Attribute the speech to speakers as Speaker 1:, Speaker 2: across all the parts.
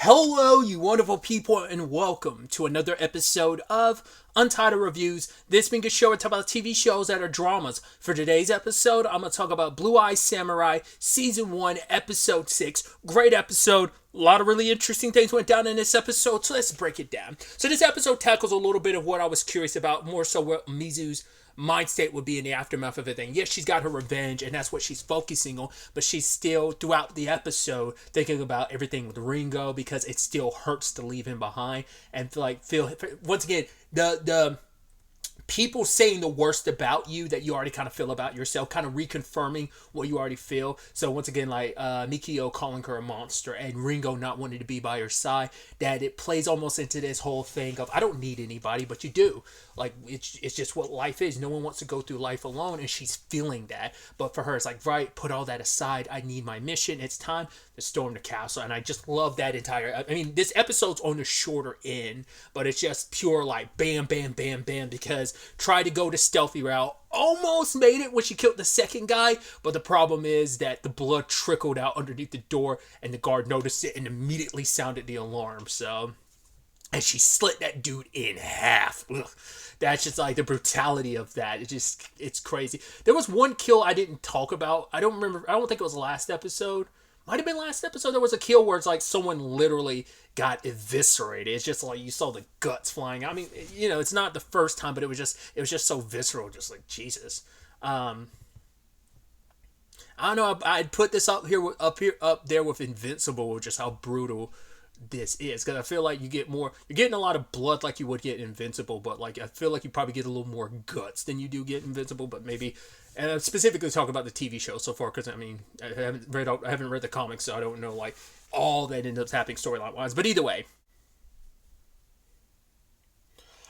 Speaker 1: Hello, you wonderful people, and welcome to another episode of Untitled Reviews. This being a show I talk about TV shows that are dramas. For today's episode, I'm going to talk about Blue Eye Samurai Season 1, Episode 6. Great episode. A lot of really interesting things went down in this episode, so let's break it down. So this episode tackles a little bit of what I was curious about, more so what Mizu's mind state would be in the aftermath of everything. Yes, she's got her revenge, and that's what she's focusing on, but she's still, throughout the episode, thinking about everything with Ringo, because it still hurts to leave him behind, and feel once again, the people saying the worst about you that you already kind of feel about yourself, kind of reconfirming what you already feel. So once again, like Mikio calling her a monster and Ringo not wanting to be by her side, that it plays almost into this whole thing of, I don't need anybody, but you do. Like, it's just what life is. No one wants to go through life alone, and she's feeling that. But for her, it's like, right, put all that aside. I need my mission. It's time to storm the castle. And I just love that entire... I mean, this episode's on the shorter end, but it's just pure, like, bam, bam, bam, bam, because tried to go the stealthy route. Almost made it when she killed the second guy, but the problem is that the blood trickled out underneath the door, and the guard noticed it and immediately sounded the alarm. So... and she slit that dude in half. Ugh. That's just like the brutality of that. It's crazy. There was one kill I didn't talk about. I don't remember. I don't think it was last episode. Might have been last episode. There was a kill where it's like someone literally got eviscerated. It's just like you saw the guts flying. I mean, you know, it's not the first time, but it was just so visceral. Just like, Jesus. I don't know. I'd put this up there with Invincible, just how brutal this is, because I feel like you're getting a lot of blood like you would get Invincible, but like I feel like you probably get a little more guts than you do get Invincible. But maybe, and I'm specifically talking about the TV show so far, because I mean I haven't read the comics, so I don't know like all that ends up happening storyline wise. But either way,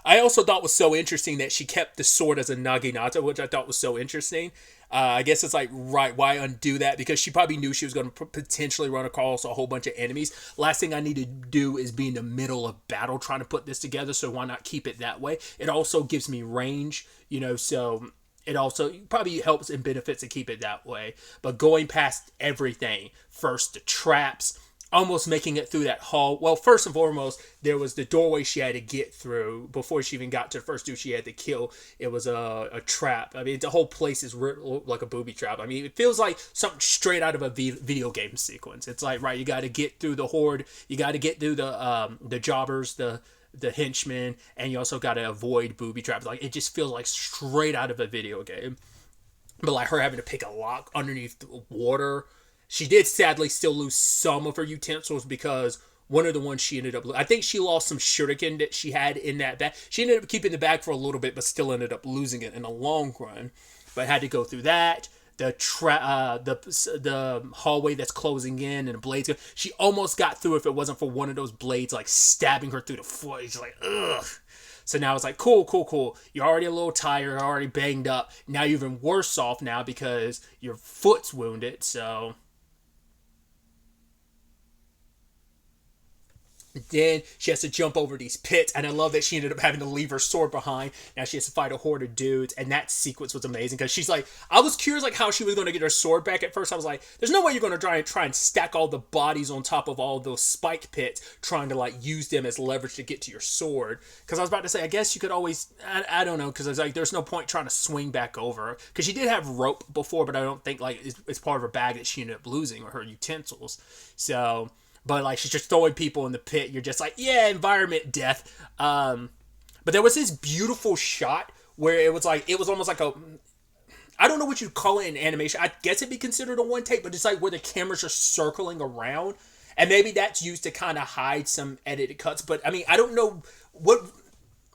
Speaker 1: I also thought was so interesting that she kept the sword as a naginata, which I thought was so interesting. I guess it's like, right, why undo that? Because she probably knew she was going to potentially run across a whole bunch of enemies. Last thing I need to do is be in the middle of battle trying to put this together, so why not keep it that way? It also gives me range, you know, so it also probably helps and benefits to keep it that way. But going past everything, first the traps, almost making it through that hall. Well, first and foremost, there was the doorway she had to get through before she even got to the first dude she had to kill. It was a trap. I mean, the whole place is like a booby trap. I mean, it feels like something straight out of a video game sequence. It's like, right, you got to get through the horde, you got to get through the jobbers, the henchmen, and you also got to avoid booby traps. Like, it just feels like straight out of a video game. But like her having to pick a lock underneath the water. She did sadly still lose some of her utensils, because one of the ones she ended up... I think she lost some shuriken that she had in that bag. She ended up keeping the bag for a little bit, but still ended up losing it in the long run. But had to go through that. The hallway that's closing in, and the blades... She almost got through if it wasn't for one of those blades like stabbing her through the foot. She's like, ugh. So now it's like, cool. You're already a little tired, already banged up. Now you're even worse off now because your foot's wounded, so... Then she has to jump over these pits, and I love that she ended up having to leave her sword behind. Now she has to fight a horde of dudes, and that sequence was amazing, because she's like, I was curious like how she was going to get her sword back at first. I was like, there's no way you're going to try and stack all the bodies on top of all those spike pits, trying to like use them as leverage to get to your sword. Because I was about to say, I guess you could always, I don't know, because I was like, there's no point trying to swing back over, because she did have rope before, but I don't think like it's part of her bag that she ended up losing, or her utensils. So... but like she's just throwing people in the pit. You're just like, yeah, environment death. But there was this beautiful shot where it was almost like a... I don't know what you'd call it in animation. I guess it'd be considered a one take, but it's like where the cameras are circling around. And maybe that's used to kind of hide some edited cuts. But I mean, I don't know what...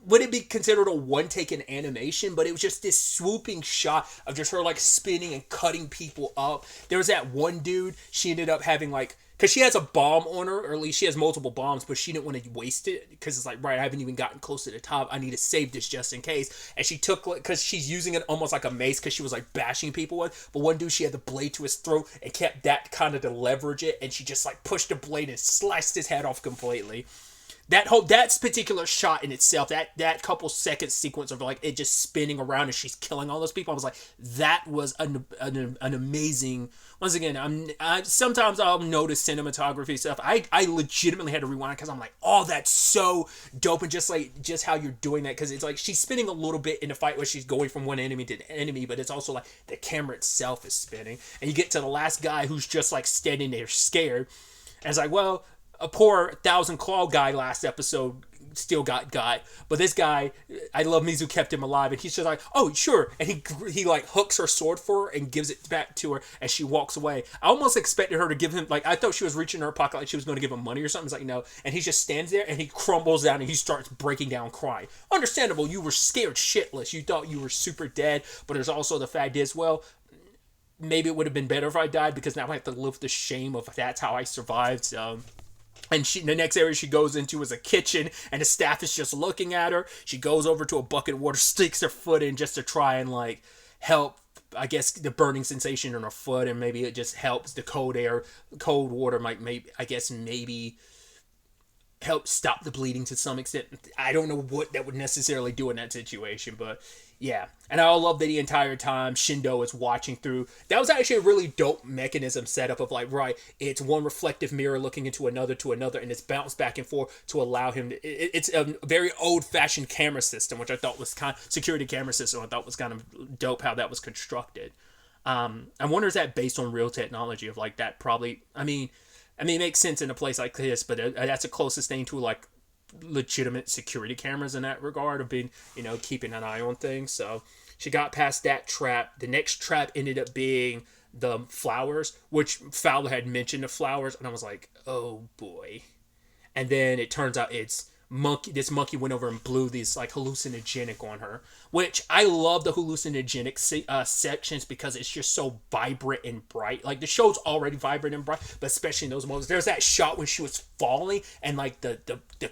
Speaker 1: would it be considered a one take in animation? But it was just this swooping shot of just her like spinning and cutting people up. There was that one dude, she ended up having like... because she has a bomb on her, or at least she has multiple bombs, but she didn't want to waste it, because it's like, right, I haven't even gotten close to the top. I need to save this just in case. And she took, because she's using it almost like a mace, because she was like bashing people with. But one dude, she had the blade to his throat and kept that kind of to leverage it. And she just like pushed the blade and sliced his head off completely. that particular shot in itself, that couple seconds sequence of like it just spinning around and she's killing all those people, I was like, that was an amazing. Once again, I sometimes I'll notice cinematography stuff. I legitimately had to rewind because I'm like, oh, that's so dope, and just how you're doing that, because it's like she's spinning a little bit in the fight where she's going from one enemy to the enemy, but it's also like the camera itself is spinning, and you get to the last guy who's just like standing there scared, and it's like, well, a poor Thousand Claw guy last episode still got, but this guy, I love Mizu, kept him alive, and he's just like, oh, sure, and he like hooks her sword for her and gives it back to her as she walks away. I almost expected her to give him, like, I thought she was reaching her pocket like she was going to give him money or something. It's like, no, and he just stands there and he crumbles down and he starts breaking down crying. Understandable, you were scared shitless, you thought you were super dead, but there's also the fact is, well, maybe it would have been better if I died, because now I have to live with the shame of that's how I survived. So, and the next area she goes into is a kitchen, and the staff is just looking at her. She goes over to a bucket of water, sticks her foot in just to try and like help, I guess, the burning sensation in her foot, and maybe it just helps the cold water might maybe help stop the bleeding to some extent. I don't know what that would necessarily do in that situation, but yeah. And I love that the entire time Shindo is watching through. That was actually a really dope mechanism setup of like, right, it's one reflective mirror looking into another to another, and it's bounced back and forth to allow him to, it's a very old-fashioned camera system, which I thought was security camera system. I thought was kind of dope how that was constructed. I wonder, is that based on real technology of like that? Probably. I mean, it makes sense in a place like this, but that's the closest thing to like legitimate security cameras in that regard of being, keeping an eye on things. So she got past that trap. The next trap ended up being the flowers, which Fowler had mentioned the flowers, and I was like, oh boy. And then it turns out it's this monkey went over and blew these like hallucinogenic on her, which I love the hallucinogenic sections because it's just so vibrant and bright. Like the show's already vibrant and bright, but especially in those moments. There's that shot when she was falling and like the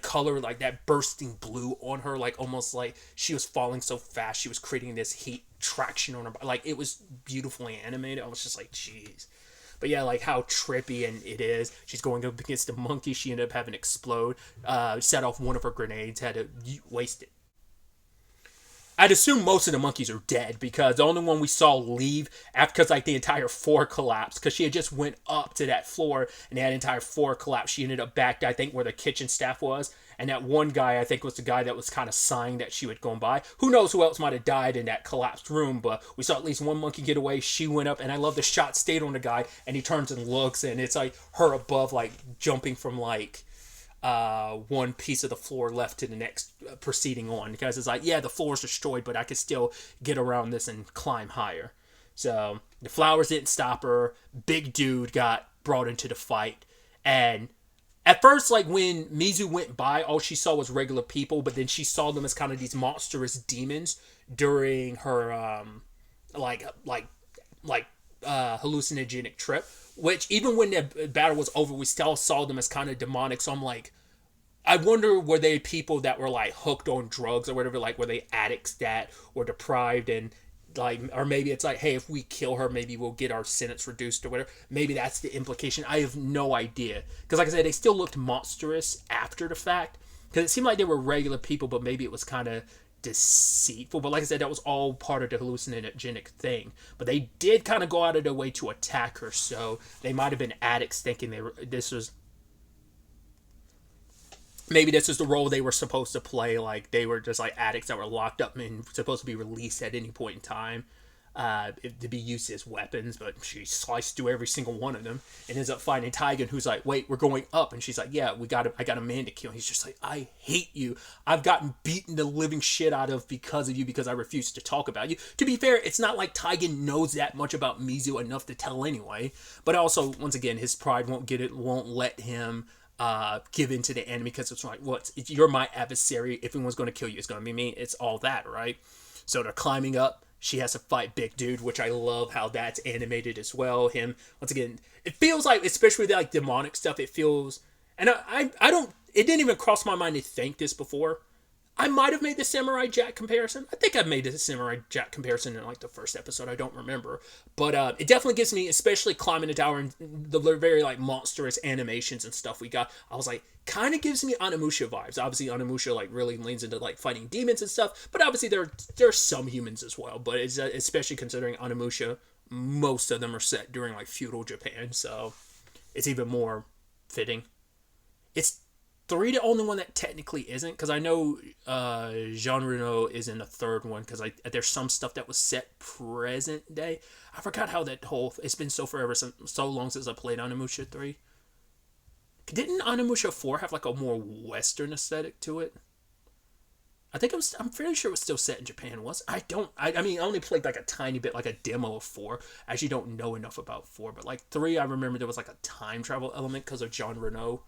Speaker 1: color, like that bursting blue on her, like almost like she was falling so fast she was creating this heat traction on her body. Like it was beautifully animated. I was just like, jeez. But yeah, like how trippy and it is. She's going up against the monkey. She ended up having to explode. Set off one of her grenades. Had to waste it. I'd assume most of the monkeys are dead because the only one we saw leave after, because like the entire floor collapsed, because she had just went up to that floor and that entire floor collapsed. She ended up back, I think, where the kitchen staff was. And that one guy, I think, was the guy that was kind of sighing that she would go by. Who knows who else might have died in that collapsed room, but we saw at least one monkey get away. She went up, and I love the shot stayed on the guy, and he turns and looks, and it's like her above, like jumping from like one piece of the floor left to the next, proceeding on, because it's like, yeah, the floor is destroyed, but I could still get around this and climb higher. So the flowers didn't stop her. Big dude got brought into the fight, and at first, like when Mizu went by, all she saw was regular people, but then she saw them as kind of these monstrous demons during her hallucinogenic trip. Which even when the battle was over, we still saw them as kind of demonic. So I'm like, I wonder, were they people that were like hooked on drugs or whatever? Like, were they addicts that were deprived and like, or maybe it's like, hey, if we kill her, maybe we'll get our sentence reduced or whatever. Maybe that's the implication. I have no idea, because like I said, they still looked monstrous after the fact, because it seemed like they were regular people, but maybe it was kind of deceitful. But like I said, that was all part of the hallucinogenic thing, but they did kind of go out of their way to attack her, so they might have been addicts thinking maybe this is the role they were supposed to play. Like they were just like addicts that were locked up and supposed to be released at any point in time, to be used as weapons. But she sliced through every single one of them and ends up finding Taigen, who's like, wait, we're going up. And she's like, yeah, I got a man to kill. And he's just like, I hate you. I've gotten beaten the living shit out of because of you, because I refuse to talk about you. To be fair, it's not like Taigen knows that much about Mizu enough to tell anyway. But also, once again, his pride won't let him give in to the enemy, because it's like, if you're my adversary, if anyone's going to kill you, it's going to be me. It's all that, right? So they're climbing up. She has to fight Big Dude, which I love how that's animated as well. Him, once again, it feels like, especially with like demonic stuff, it feels, and I don't, it didn't even cross my mind to think this before. I might have made the Samurai Jack comparison. I think I made the Samurai Jack comparison in like the first episode. I don't remember, but it definitely gives me, especially climbing the tower and the very like monstrous animations and stuff we got. I was like, kind of gives me Onimusha vibes. Obviously, Onimusha like really leans into like fighting demons and stuff, but obviously there are some humans as well. But it's especially considering Onimusha, most of them are set during like feudal Japan, so it's even more fitting. It's 3 the only one that technically isn't, because I know Jean Reno is in the third one, because there's some stuff that was set present day. I forgot how that whole, it's been so long since I played Onimusha 3. Didn't Onimusha 4 have like a more Western aesthetic to it? I'm fairly sure it was still set in Japan. I mean, I only played like a tiny bit, like a demo of 4. I actually don't know enough about 4, but like 3, I remember there was like a time travel element because of Jean Reno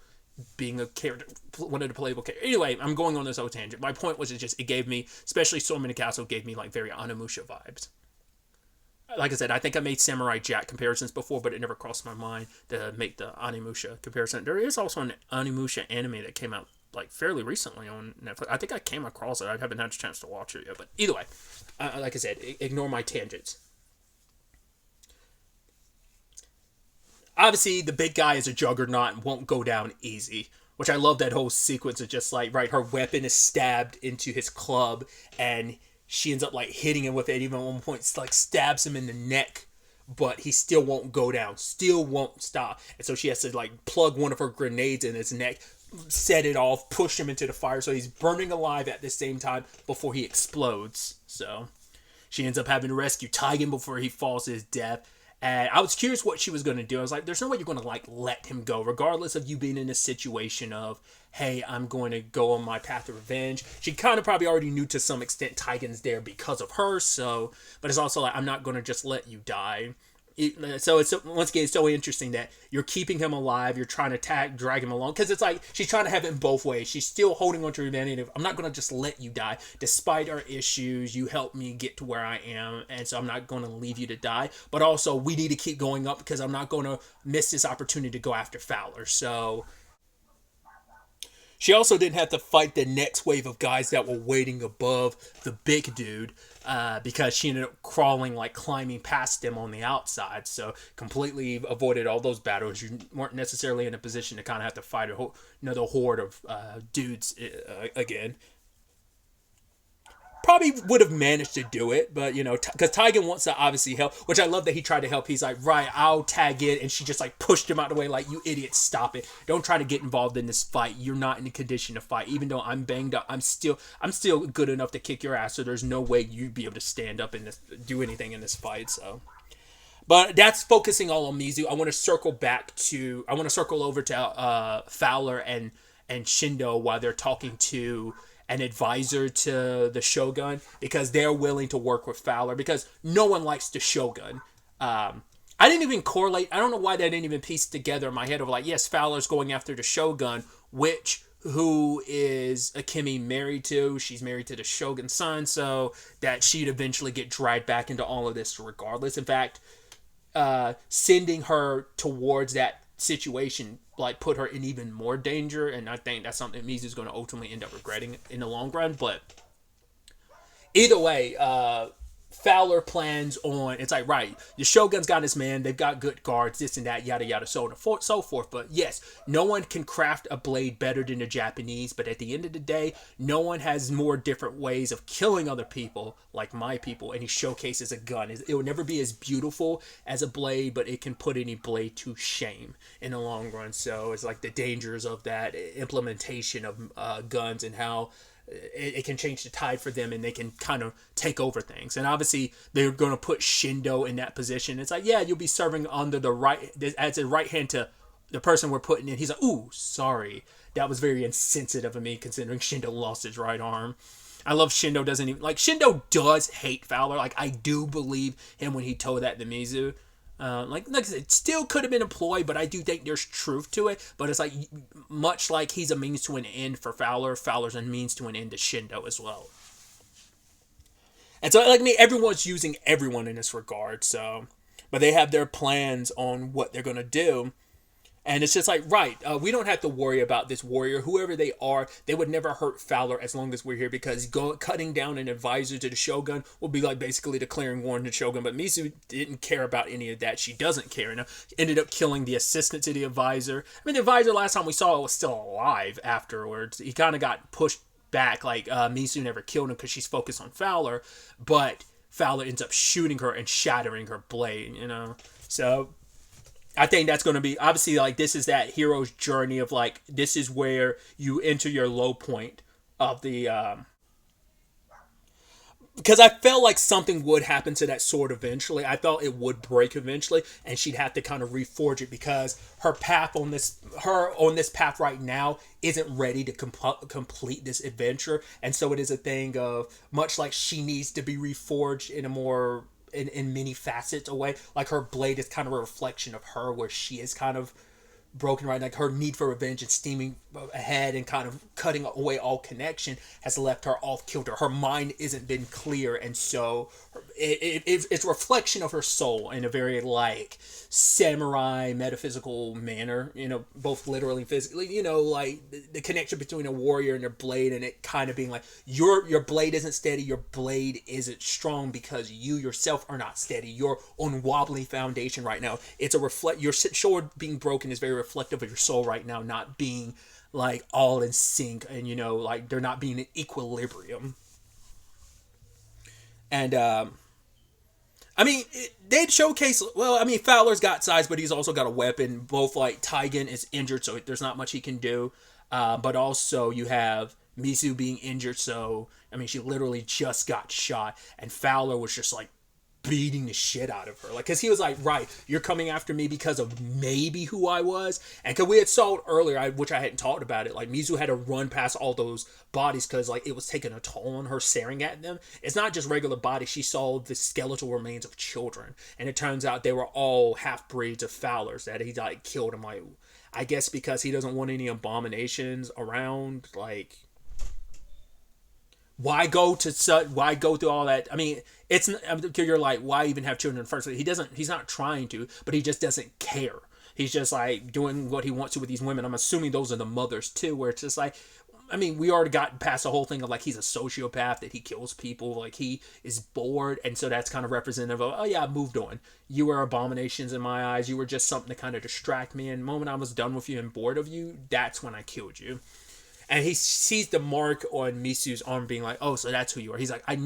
Speaker 1: being a character, one of the playable characters. Anyway, I'm going on this whole tangent. My point was it gave me, especially Storm in the Castle, gave me like very Onimusha vibes. Like I said, I think I made Samurai Jack comparisons before, but it never crossed my mind to make the Onimusha comparison. There is also an Onimusha anime that came out like fairly recently on Netflix. I think I came across it. I haven't had a chance to watch it yet, but either way, like I said, ignore my tangents. Obviously, the big guy is a juggernaut and won't go down easy, which I love that whole sequence of just like, right, her weapon is stabbed into his club and she ends up like hitting him with it. Even at one point, like stabs him in the neck, but he still won't go down, still won't stop. And so she has to like plug one of her grenades in his neck, set it off, push him into the fire. So he's burning alive at the same time before he explodes. So she ends up having to rescue Taigen before he falls to his death. And I was curious what she was going to do. I was like, there's no way you're going to like let him go, regardless of you being in a situation of, hey, I'm going to go on my path of revenge. She kind of probably already knew to some extent Taigen's there because of her. So, but it's also like, I'm not going to just let you die. So it's, once again, it's so interesting that you're keeping him alive. You're trying to drag him along, because it's like she's trying to have it in both ways. She's still holding on to humanity. I'm not going to just let you die. Despite our issues, you helped me get to where I am, and so I'm not going to leave you to die. But also, we need to keep going up, because I'm not going to miss this opportunity to go after Fowler. So she also didn't have to fight the next wave of guys that were waiting above the big dude, because she ended up climbing past them on the outside. So completely avoided all those battles. You weren't necessarily in a position to kind of have to fight another horde of dudes again. Probably would have managed to do it, but because Taigen wants to obviously help, which I love that he tried to help. He's like, right, I'll tag in, and she just like pushed him out of the way, like, you idiot, stop it! Don't try to get involved in this fight. You're not in a condition to fight. Even though I'm banged up, I'm still good enough to kick your ass. So there's no way you'd be able to stand up and do anything in this fight. So, but that's focusing all on Mizu. I want to circle over to Fowler and Shindo while they're talking to an advisor to the Shogun, because they're willing to work with Fowler, because no one likes the Shogun. I didn't even correlate. I don't know why that didn't even piece together in my head of like, yes, Fowler's going after the Shogun, who is Akemi married to. She's married to the Shogun's son, so that she'd eventually get dragged back into all of this regardless. In fact, sending her towards that situation like put her in even more danger, and I think that's something Mizu's going to ultimately end up regretting in the long run. But either way, Fowler plans on, it's like, right, the Shogun's got his man, they've got good guards, this and that, yada yada, so on and so forth. But yes, no one can craft a blade better than the Japanese, but at the end of the day, no one has more different ways of killing other people like my people. And he showcases a gun. It will never be as beautiful as a blade, but it can put any blade to shame in the long run. So it's like the dangers of that implementation of guns, and how it can change the tide for them, and they can kind of take over things. And obviously they're going to put Shindo in that position. It's like, yeah, you'll be serving under the right, as a right hand to the person we're putting in. He's like, ooh, sorry, that was very insensitive of me, considering Shindo lost his right arm. I love Shindo Shindo does hate Fowler. Like, I do believe him when he told that to Mizu. Like I said, it still could have been employed, but I do think there's truth to it. But it's like, much like he's a means to an end for Fowler, Fowler's a means to an end to Shindo as well. And so, like me, everyone's using everyone in this regard. So, but they have their plans on what they're going to do. And it's just like, right, we don't have to worry about this warrior. Whoever they are, they would never hurt Fowler as long as we're here, because cutting down an advisor to the Shogun will be like basically declaring war on the Shogun. But Mizu didn't care about any of that. She doesn't care. Ended up killing the assistant to the advisor. I mean, the advisor last time we saw was still alive afterwards. He kind of got pushed back. Like, Mizu never killed him because she's focused on Fowler. But Fowler ends up shooting her and shattering her blade, So I think that's going to be, obviously, like, this is that hero's journey of, like, this is where you enter your low point of the, because I felt like something would happen to that sword eventually. I thought it would break eventually, and she'd have to kind of reforge it, because her on this path right now isn't ready to complete this adventure. And so it is a thing of, much like she needs to be reforged in a more, in many facets away. Like, her blade is kind of a reflection of her, where she is kind of broken, right? Like, her need for revenge and steaming ahead and kind of cutting away all connection has left her off kilter. Her mind isn't been clear, and so it's a reflection of her soul in a very, like, samurai metaphysical manner, both literally and physically, like the connection between a warrior and their blade, and it kind of being like, your blade isn't steady, your blade isn't strong because you yourself are not steady. You're on wobbly foundation right now. It's your sword being broken is very reflective of your soul right now not being, like, all in sync, and like, they're not being in equilibrium. And I mean, they'd showcase, well, I mean, Fowler's got size, but he's also got a weapon. Both, like, Taigen is injured, so there's not much he can do. But also you have Mizu being injured, so, I mean, she literally just got shot, and Fowler was just, like, beating the shit out of her, like, because he was like, right, you're coming after me because of maybe who I was. And because we had saw it earlier, which I hadn't talked about it, like, Mizu had to run past all those bodies because, like, it was taking a toll on her staring at them. It's not just regular bodies. She saw the skeletal remains of children, and it turns out they were all half-breeds of Fowlers that he, like, killed. I'm like, I guess because he doesn't want any abominations around. Like, why go through all that? I mean, you're like, why even have children in the first place? He's not trying to, but he just doesn't care. He's just, like, doing what he wants to with these women. I'm assuming those are the mothers too, where it's just like, I mean, we already got past the whole thing of, like, he's a sociopath, that he kills people, like, he is bored, and so that's kind of representative of, oh yeah, I moved on. You were abominations in my eyes. You were just something to kind of distract me, and the moment I was done with you and bored of you, that's when I killed you. And he sees the mark on Misu's arm, being like, oh, so that's who you are. He's like, I'd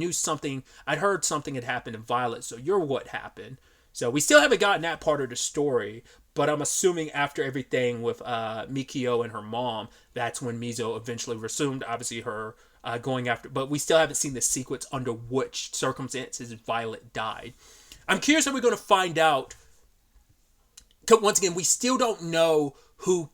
Speaker 1: heard something had happened in Violet, so you're what happened. So we still haven't gotten that part of the story, but I'm assuming after everything with Mikio and her mom, that's when Mizo eventually resumed, obviously, her going after, but we still haven't seen the sequence under which circumstances Violet died. I'm curious if we're going to find out, once again, we still don't know who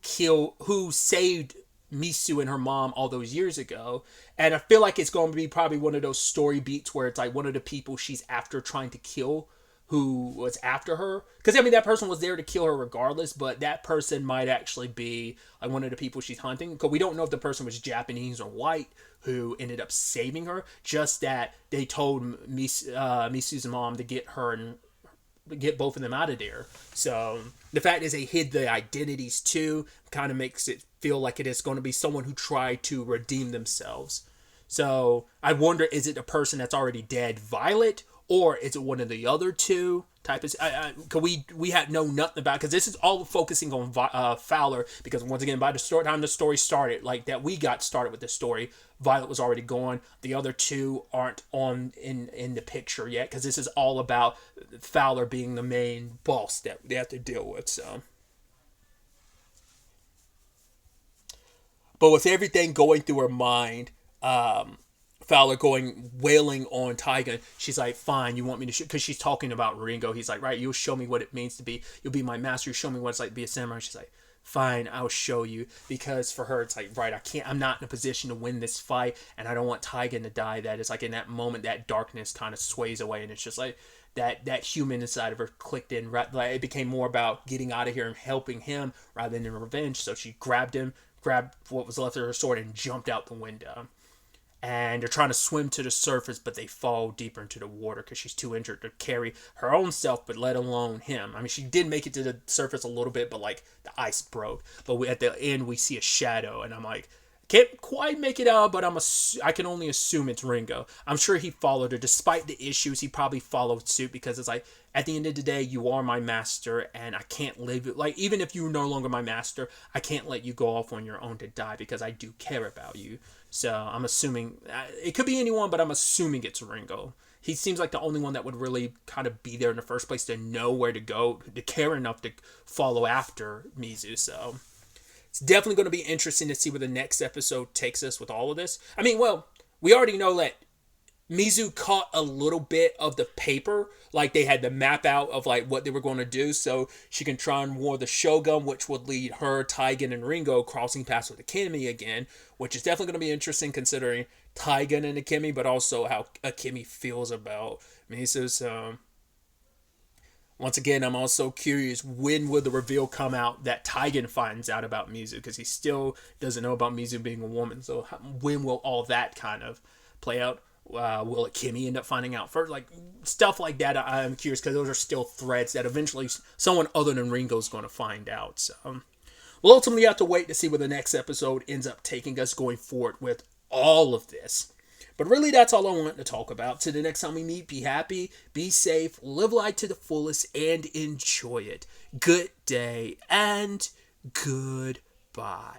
Speaker 1: saved Misu and her mom all those years ago, and I feel like it's going to be probably one of those story beats where it's like one of the people she's after trying to kill who was after her, because I mean, that person was there to kill her regardless, but that person might actually be, like, one of the people she's hunting, because we don't know if the person was Japanese or white who ended up saving her, just that they told Misu's mom to get both of them out of there. So the fact is they hid the identities too kind of makes it feel like it is going to be someone who tried to redeem themselves. So I wonder, is it a person that's already dead, Violet, or is it one of the other two type of? Cause we had know nothing about, because this is all focusing on Fowler, because once again, by the time the story started, like that we got started with the story, Violet was already gone. The other two aren't in the picture yet, because this is all about Fowler being the main boss that they have to deal with. So, but with everything going through her mind, Fowler wailing on Taiga, she's like, fine, you want me to shoot? Because she's talking about Ringo. He's like, right, you'll show me what it means to be, you'll be my master, you show me what it's like to be a samurai. She's like, fine, I'll show you. Because for her, it's like, right, I'm not in a position to win this fight, and I don't want Taiga to die. That is like, in that moment, that darkness kind of sways away, and it's just like, that human inside of her clicked in. Right, like, it became more about getting out of here and helping him rather than revenge. So she grabbed what was left of her sword and jumped out the window. and they're trying to swim to the surface, but they fall deeper into the water because she's too injured to carry her own self, but let alone him. I mean, she did make it to the surface a little bit, but like the ice broke. But at the end, we see a shadow, and I'm like, can't quite make it out, but I can only assume it's Ringo. I'm sure he followed her. Despite the issues, he probably followed suit because it's like, at the end of the day, you are my master, and I can't live it. Like, even if you're no longer my master, I can't let you go off on your own to die because I do care about you. So I'm assuming, it could be anyone, but I'm assuming it's Ringo. He seems like the only one that would really kind of be there in the first place to know where to go, to care enough to follow after Mizu. So it's definitely going to be interesting to see where the next episode takes us with all of this. I mean, well, we already know that Mizu caught a little bit of the paper, like they had the map out of like what they were going to do, so she can try and war the Shogun, which would lead her, Taigen, and Ringo crossing paths with Akemi again, which is definitely going to be interesting considering Taigen and Akemi, but also how Akemi feels about Mizu. So once again, I'm also curious, when will the reveal come out that Taigen finds out about Mizu, because he still doesn't know about Mizu being a woman. So when will all that kind of play out? Will Akemi end up finding out first? Like, stuff like that, I'm curious, because those are still threads that eventually someone other than Ringo is going to find out. So we'll ultimately have to wait to see where the next episode ends up taking us going forward with all of this. But really, that's all I want to talk about. Till the next time we meet, be happy, be safe, live life to the fullest, and enjoy it. Good day, and goodbye.